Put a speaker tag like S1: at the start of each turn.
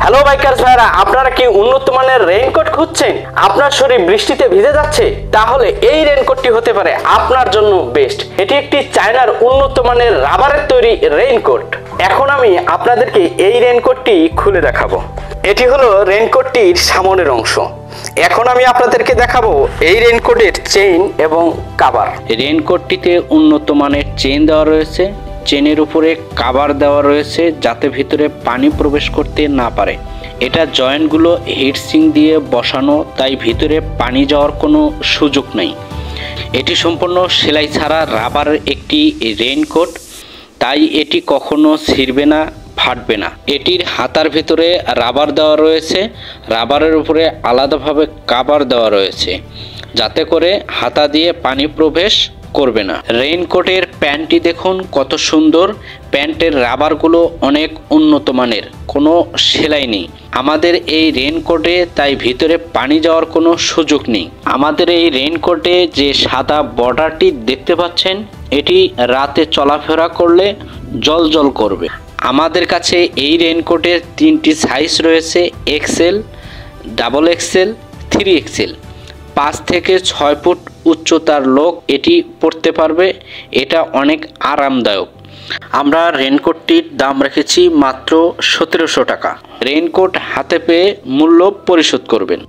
S1: Hello bikers ভাইরা, আপনারা কি উন্নত মানের রেইনকোট খুঁজছেন? আপনার শরীর বৃষ্টিতে ভিজে যাচ্ছে? তাহলে এই রেইনকোটটি হতে পারে আপনার জন্য বেস্ট। এটি একটি চায়নার উন্নত মানের রাবারের তৈরি রেইনকোট। এখন আমি আপনাদেরকে এই রেইনকোটটি খুলে দেখাবো। এটি হলো রেইনকোটটির সামনের অংশ। এখন আমি আপনাদেরকে দেখাবো এই রেইনকোটের চেইন এবং কভার।
S2: রেইনকোটটিতে উন্নত মানের চেইন দেওয়া রয়েছে, চেনের উপরে কভার দেওয়া রয়েছে যাতে ভিতরে পানি প্রবেশ করতে না পারে। এটা জয়েন্টগুলো হিটসিং দিয়ে বসানো, তাই ভিতরে পানি যাওয়ার কোনো সুযোগ নেই। এটি সম্পূর্ণ সেলাই ছাড়া রাবারের একটি রেইনকোট, তাই এটি কখনো ছিঁড়বে না, ফাটবে না। এটির হাতার ভিতরে রাবার দেওয়া রয়েছে, রাবারের উপরে আলাদাভাবে কভার দেওয়া রয়েছে যাতে করে হাতা দিয়ে পানি প্রবেশ করবে না। রেইনকোটের প্যান্টটি দেখুন কত সুন্দর। প্যান্টের রাবারগুলো অনেক উন্নত মানের, কোনো সেলাই নেই। আমাদের এই রেইনকোটে তাই ভিতরে পানি যাওয়ার কোনো সুযোগ নেই। আমাদের এই রেইনকোটে যে সাদা বর্ডারটি দেখতে পাচ্ছেন, এটি রাতে চলাফেরা করলে জ্বলজ্বল করবে। আমাদের কাছে এই রেইনকোটের 3টি সাইজ রয়েছে, এক্সেল, ডাবল এক্সেল, 3XL। 5 থেকে 6 ফুট উচ্চতার লোক এটি পরতে পারবে। এটা অনেক আরামদায়ক। আমরা রেইনকোটটির দাম রেখেছি মাত্র 1700 টাকা। রেইনকোট হাতে পেয়ে মূল্য পরিশোধ করবেন।